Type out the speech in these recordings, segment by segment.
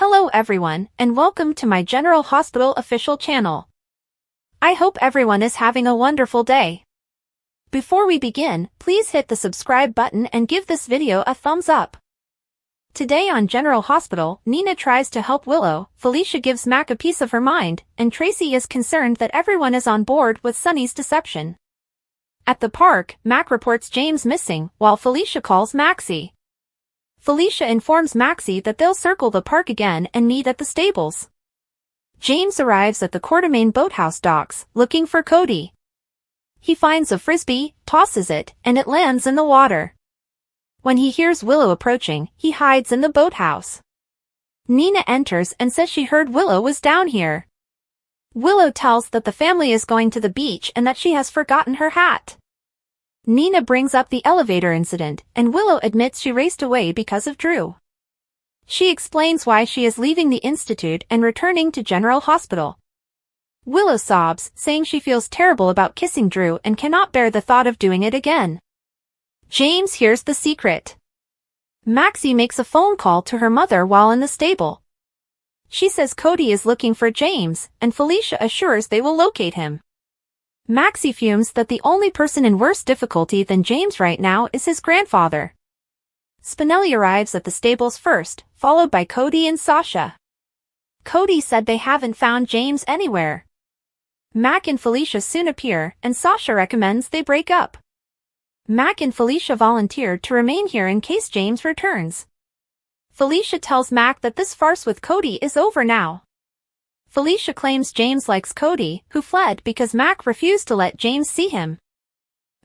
Hello everyone, and welcome to my General Hospital official channel. I hope everyone is having a wonderful day. Before we begin, please hit the subscribe button and give this video a thumbs up. Today on General Hospital, Nina tries to help Willow, Felicia gives Mac a piece of her mind, and Tracy is concerned that everyone is on board with Sunny's deception. At the park, Mac reports James missing, while Felicia calls Maxie. Felicia informs Maxie that they'll circle the park again and meet at the stables. James arrives at the Quartermain boathouse docks, looking for Cody. He finds a frisbee, tosses it, and it lands in the water. When he hears Willow approaching, he hides in the boathouse. Nina enters and says she heard Willow was down here. Willow tells that the family is going to the beach and that she has forgotten her hat. Nina brings up the elevator incident, and Willow admits she raced away because of Drew. She explains why she is leaving the institute and returning to General Hospital. Willow sobs, saying she feels terrible about kissing Drew and cannot bear the thought of doing it again. James hears the secret. Maxie makes a phone call to her mother while in the stable. She says Cody is looking for James, and Felicia assures they will locate him. Maxie fumes that the only person in worse difficulty than James right now is his grandfather. Spinelli arrives at the stables first, followed by Cody and Sasha. Cody said they haven't found James anywhere. Mac and Felicia soon appear, and Sasha recommends they break up. Mac and Felicia volunteer to remain here in case James returns. Felicia tells Mac that this farce with Cody is over now. Felicia claims James likes Cody, who fled because Mac refused to let James see him.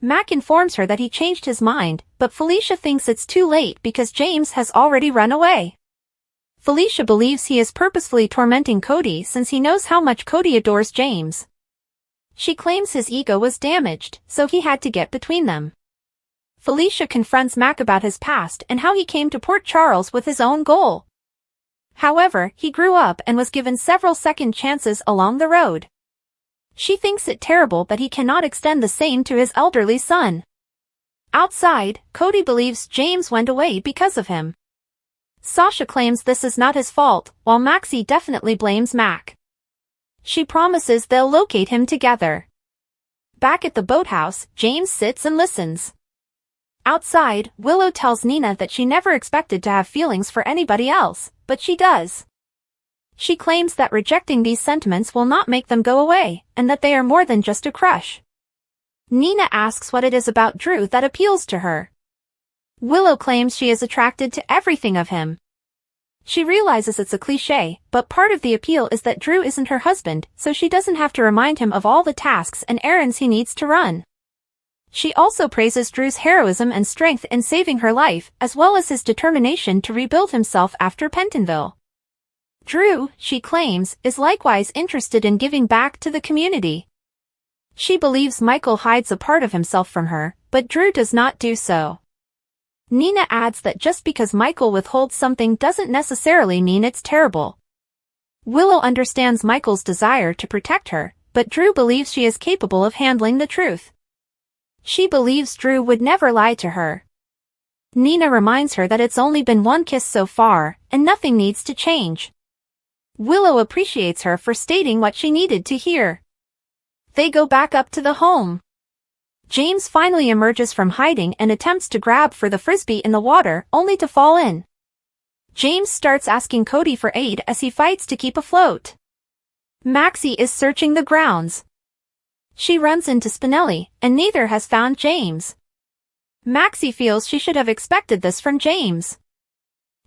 Mac informs her that he changed his mind, but Felicia thinks it's too late because James has already run away. Felicia believes he is purposefully tormenting Cody since he knows how much Cody adores James. She claims his ego was damaged, so he had to get between them. Felicia confronts Mac about his past and how he came to Port Charles with his own goal. However, he grew up and was given several second chances along the road. She thinks it terrible that he cannot extend the same to his elderly son. Outside, Cody believes James went away because of him. Sasha claims this is not his fault, while Maxie definitely blames Mac. She promises they'll locate him together. Back at the boathouse, James sits and listens. Outside, Willow tells Nina that she never expected to have feelings for anybody else, but she does. She claims that rejecting these sentiments will not make them go away, and that they are more than just a crush. Nina asks what it is about Drew that appeals to her. Willow claims she is attracted to everything of him. She realizes it's a cliché, but part of the appeal is that Drew isn't her husband, so she doesn't have to remind him of all the tasks and errands he needs to run. She also praises Drew's heroism and strength in saving her life, as well as his determination to rebuild himself after Pentonville. Drew, she claims, is likewise interested in giving back to the community. She believes Michael hides a part of himself from her, but Drew does not do so. Nina adds that just because Michael withholds something doesn't necessarily mean it's terrible. Willow understands Michael's desire to protect her, but Drew believes she is capable of handling the truth. She believes Drew would never lie to her. Nina reminds her that it's only been one kiss so far, and nothing needs to change. Willow appreciates her for stating what she needed to hear. They go back up to the home. James finally emerges from hiding and attempts to grab for the frisbee in the water, only to fall in. James starts asking Cody for aid as he fights to keep afloat. Maxie is searching the grounds. She runs into Spinelli, and neither has found James. Maxie feels she should have expected this from James.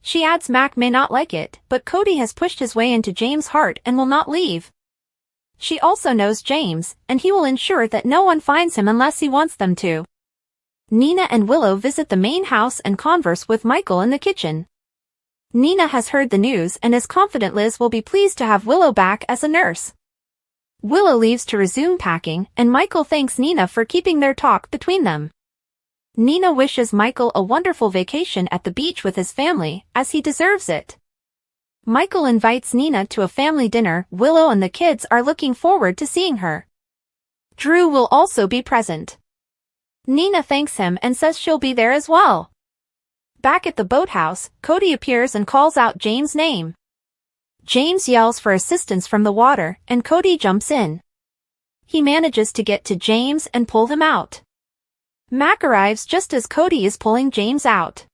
She adds Mac may not like it, but Cody has pushed his way into James' heart and will not leave. She also knows James, and he will ensure that no one finds him unless he wants them to. Nina and Willow visit the main house and converse with Michael in the kitchen. Nina has heard the news and is confident Liz will be pleased to have Willow back as a nurse. Willow leaves to resume packing, and Michael thanks Nina for keeping their talk between them. Nina wishes Michael a wonderful vacation at the beach with his family, as he deserves it. Michael invites Nina to a family dinner. Willow and the kids are looking forward to seeing her. Drew will also be present. Nina thanks him and says she'll be there as well. Back at the boathouse, Cody appears and calls out James' name. James yells for assistance from the water, and Cody jumps in. He manages to get to James and pull him out. Mac arrives just as Cody is pulling James out.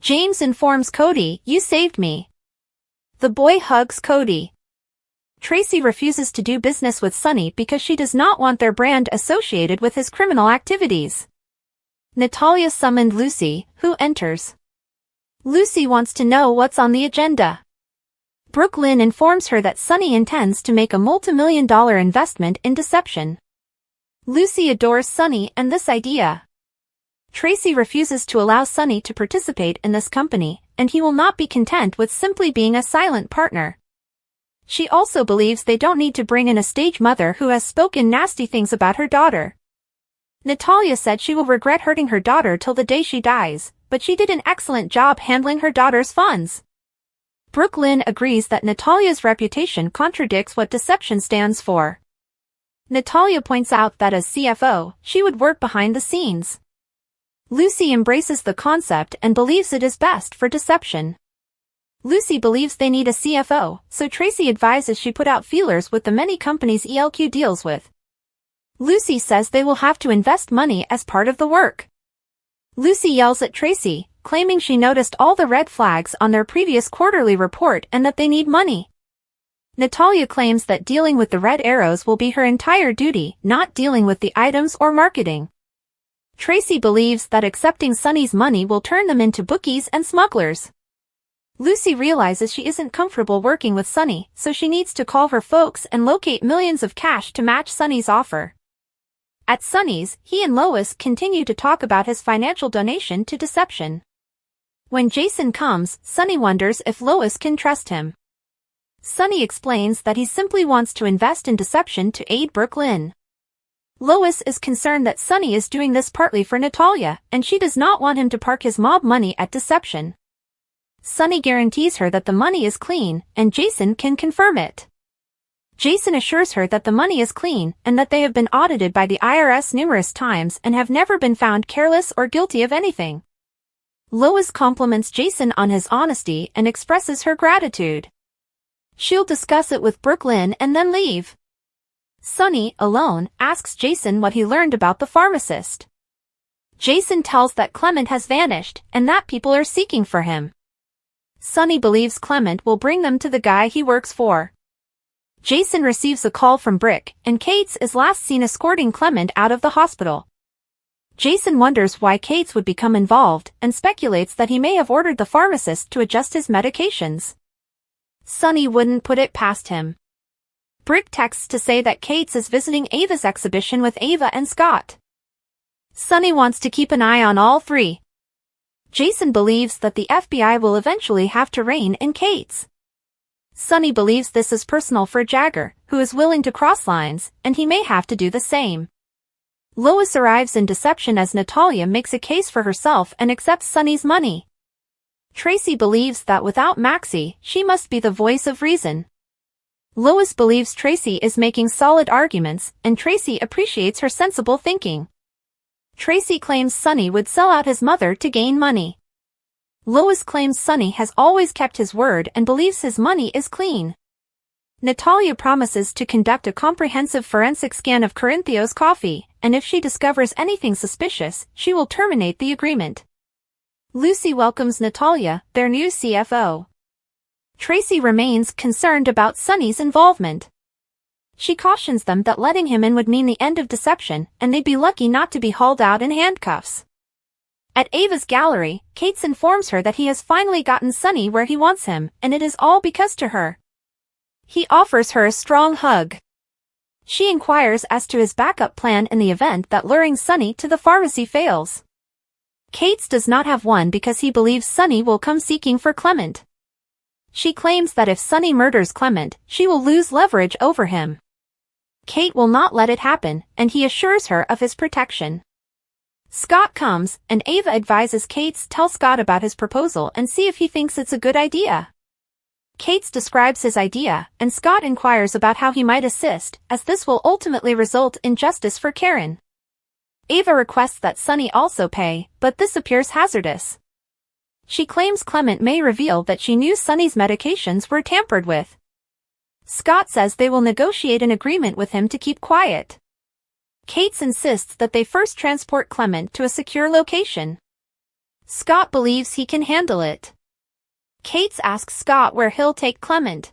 James informs Cody, "You saved me." The boy hugs Cody. Tracy refuses to do business with Sonny because she does not want their brand associated with his criminal activities. Natalia summoned Lucy, who enters. Lucy wants to know what's on the agenda. Brooklyn informs her that Sonny intends to make a multi-million-dollar investment in deception. Lucy adores Sonny and this idea. Tracy refuses to allow Sonny to participate in this company, and he will not be content with simply being a silent partner. She also believes they don't need to bring in a stage mother who has spoken nasty things about her daughter. Natalia said she will regret hurting her daughter till the day she dies, but she did an excellent job handling her daughter's funds. Brooklyn agrees that Natalia's reputation contradicts what deception stands for. Natalia points out that as CFO, she would work behind the scenes. Lucy embraces the concept and believes it is best for deception. Lucy believes they need a CFO, so Tracy advises she put out feelers with the many companies ELQ deals with. Lucy says they will have to invest money as part of the work. Lucy yells at Tracy, claiming she noticed all the red flags on their previous quarterly report and that they need money. Natalia claims that dealing with the red arrows will be her entire duty, not dealing with the items or marketing. Tracy believes that accepting Sonny's money will turn them into bookies and smugglers. Lucy realizes she isn't comfortable working with Sonny, so she needs to call her folks and locate millions of cash to match Sonny's offer. At Sonny's, he and Lois continue to talk about his financial donation to deception. When Jason comes, Sonny wonders if Lois can trust him. Sonny explains that he simply wants to invest in deception to aid Brooklyn. Lois is concerned that Sonny is doing this partly for Natalia, and she does not want him to park his mob money at deception. Sonny guarantees her that the money is clean, and Jason can confirm it. Jason assures her that the money is clean and that they have been audited by the IRS numerous times and have never been found careless or guilty of anything. Lois compliments Jason on his honesty and expresses her gratitude. She'll discuss it with Brooklyn and then leave. Sonny, alone, asks Jason what he learned about the pharmacist. Jason tells that Clement has vanished and that people are seeking for him. Sonny believes Clement will bring them to the guy he works for. Jason receives a call from Brick, and Kates is last seen escorting Clement out of the hospital. Jason wonders why Kates would become involved and speculates that he may have ordered the pharmacist to adjust his medications. Sonny wouldn't put it past him. Brick texts to say that Kates is visiting Ava's exhibition with Ava and Scott. Sonny wants to keep an eye on all three. Jason believes that the FBI will eventually have to rein in Kates. Sonny believes this is personal for Jagger, who is willing to cross lines, and he may have to do the same. Lois arrives in deception as Natalia makes a case for herself and accepts Sonny's money. Tracy believes that without Maxie, she must be the voice of reason. Lois believes Tracy is making solid arguments, and Tracy appreciates her sensible thinking. Tracy claims Sonny would sell out his mother to gain money. Lois claims Sonny has always kept his word and believes his money is clean. Natalia promises to conduct a comprehensive forensic scan of Corinthio's coffee, and if she discovers anything suspicious, she will terminate the agreement. Lucy welcomes Natalia, their new CFO. Tracy remains concerned about Sonny's involvement. She cautions them that letting him in would mean the end of deception, and they'd be lucky not to be hauled out in handcuffs. At Ava's gallery, Kates informs her that he has finally gotten Sonny where he wants him, and it is all because to her. He offers her a strong hug. She inquires as to his backup plan in the event that luring Sonny to the pharmacy fails. Kates does not have one because he believes Sonny will come seeking for Clement. She claims that if Sonny murders Clement, she will lose leverage over him. Kate will not let it happen, and he assures her of his protection. Scott comes, and Ava advises Kates tell Scott about his proposal and see if he thinks it's a good idea. Kates describes his idea, and Scott inquires about how he might assist, as this will ultimately result in justice for Karen. Ava requests that Sonny also pay, but this appears hazardous. She claims Clement may reveal that she knew Sunny's medications were tampered with. Scott says they will negotiate an agreement with him to keep quiet. Kate insists that they first transport Clement to a secure location. Scott believes he can handle it. Kate asks Scott where he'll take Clement.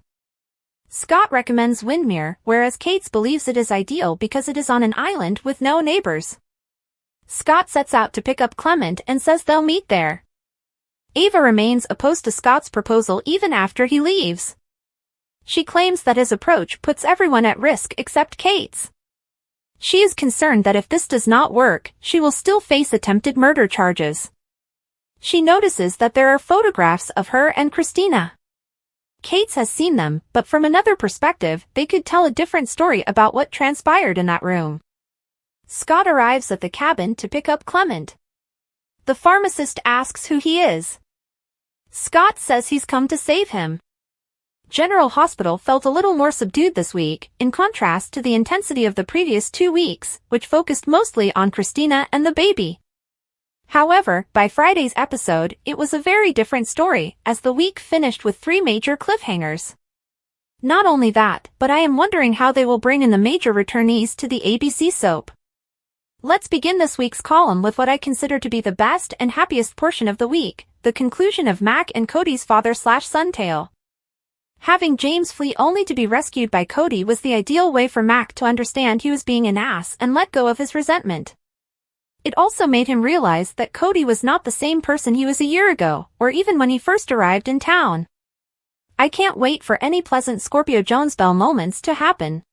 Scott recommends Windmere, whereas Kate believes it is ideal because it is on an island with no neighbors. Scott sets out to pick up Clement and says they'll meet there. Ava remains opposed to Scott's proposal even after he leaves. She claims that his approach puts everyone at risk except Kate's. She is concerned that if this does not work, she will still face attempted murder charges. She notices that there are photographs of her and Christina. Kate has seen them, but from another perspective, they could tell a different story about what transpired in that room. Scott arrives at the cabin to pick up Clement. The pharmacist asks who he is. Scott says he's come to save him. General Hospital felt a little more subdued this week, in contrast to the intensity of the previous 2 weeks, which focused mostly on Christina and the baby. However, by Friday's episode, it was a very different story, as the week finished with 3 major cliffhangers. Not only that, but I am wondering how they will bring in the major returnees to the ABC soap. Let's begin this week's column with what I consider to be the best and happiest portion of the week, the conclusion of Mac and Cody's father-slash-son tale. Having James flee only to be rescued by Cody was the ideal way for Mac to understand he was being an ass and let go of his resentment. It also made him realize that Cody was not the same person he was a year ago, or even when he first arrived in town. I can't wait for any pleasant Scorpio Jones-Bell moments to happen.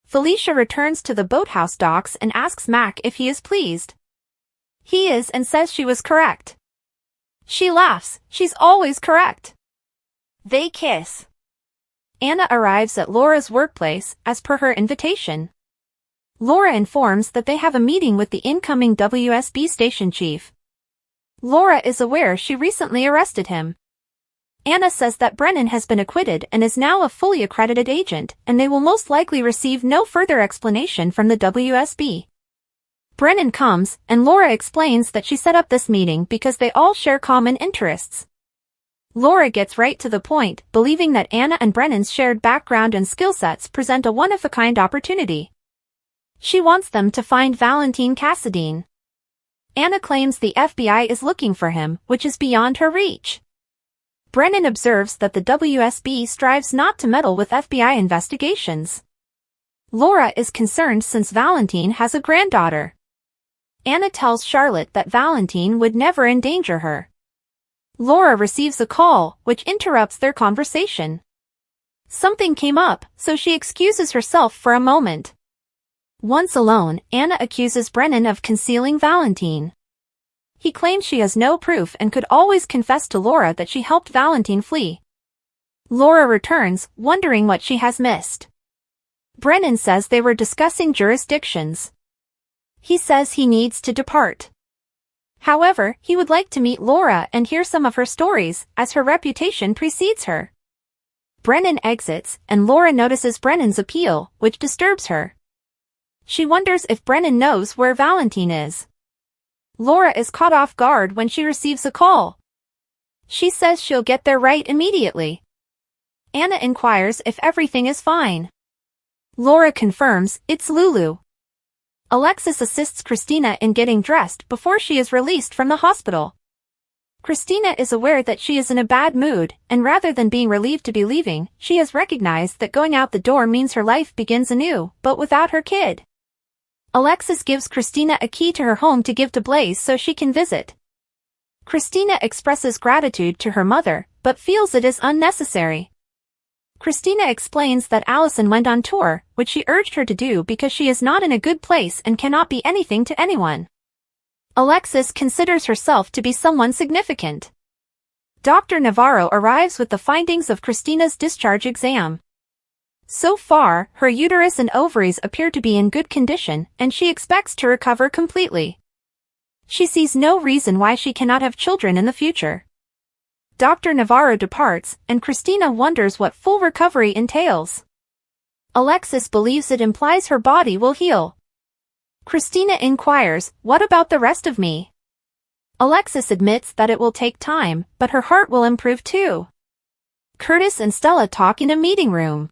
Felicia returns to the boathouse docks and asks Mac if he is pleased. He is and says she was correct. She laughs, she's always correct. They kiss. Anna arrives at Laura's workplace, as per her invitation. Laura informs that they have a meeting with the incoming WSB station chief. Laura is aware she recently arrested him. Anna says that Brennan has been acquitted and is now a fully accredited agent, and they will most likely receive no further explanation from the WSB. Brennan comes, and Laura explains that she set up this meeting because they all share common interests. Laura gets right to the point, believing that Anna and Brennan's shared background and skill sets present a one-of-a-kind opportunity. She wants them to find Valentine Cassadine. Anna claims the FBI is looking for him, which is beyond her reach. Brennan observes that the WSB strives not to meddle with FBI investigations. Laura is concerned since Valentine has a granddaughter. Anna tells Charlotte that Valentine would never endanger her. Laura receives a call, which interrupts their conversation. Something came up, so she excuses herself for a moment. Once alone, Anna accuses Brennan of concealing Valentine. He claims she has no proof and could always confess to Laura that she helped Valentine flee. Laura returns, wondering what she has missed. Brennan says they were discussing jurisdictions. He says he needs to depart. However, he would like to meet Laura and hear some of her stories, as her reputation precedes her. Brennan exits, and Laura notices Brennan's appeal, which disturbs her. She wonders if Brennan knows where Valentine is. Laura is caught off guard when she receives a call. She says she'll get there right immediately. Anna inquires if everything is fine. Laura confirms it's Lulu. Alexis assists Christina in getting dressed before she is released from the hospital. Christina is aware that she is in a bad mood, and rather than being relieved to be leaving, she has recognized that going out the door means her life begins anew, but without her kid. Alexis gives Christina a key to her home to give to Blaze so she can visit. Christina expresses gratitude to her mother, but feels it is unnecessary. Christina explains that Allison went on tour, which she urged her to do because she is not in a good place and cannot be anything to anyone. Alexis considers herself to be someone significant. Dr. Navarro arrives with the findings of Christina's discharge exam. So far, her uterus and ovaries appear to be in good condition, and she expects to recover completely. She sees no reason why she cannot have children in the future. Dr. Navarro departs, and Christina wonders what full recovery entails. Alexis believes it implies her body will heal. Christina inquires, "What about the rest of me?" Alexis admits that it will take time, but her heart will improve too. Curtis and Stella talk in a meeting room.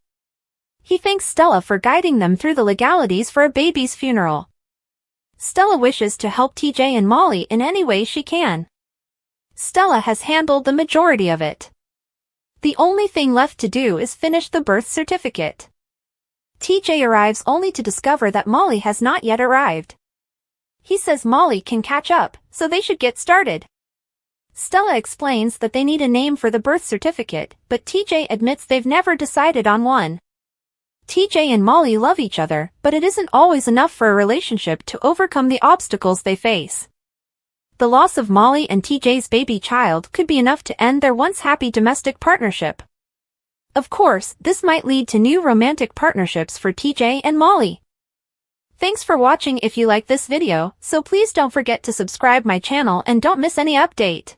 He thanks Stella for guiding them through the legalities for a baby's funeral. Stella wishes to help TJ and Molly in any way she can. Stella has handled the majority of it. The only thing left to do is finish the birth certificate. TJ arrives only to discover that Molly has not yet arrived. He says Molly can catch up, so they should get started. Stella explains that they need a name for the birth certificate, but TJ admits they've never decided on one. TJ and Molly love each other, but it isn't always enough for a relationship to overcome the obstacles they face. The loss of Molly and TJ's baby child could be enough to end their once happy domestic partnership. Of course, this might lead to new romantic partnerships for TJ and Molly. Thanks for watching. If you like this video, so please don't forget to subscribe my channel and don't miss any update.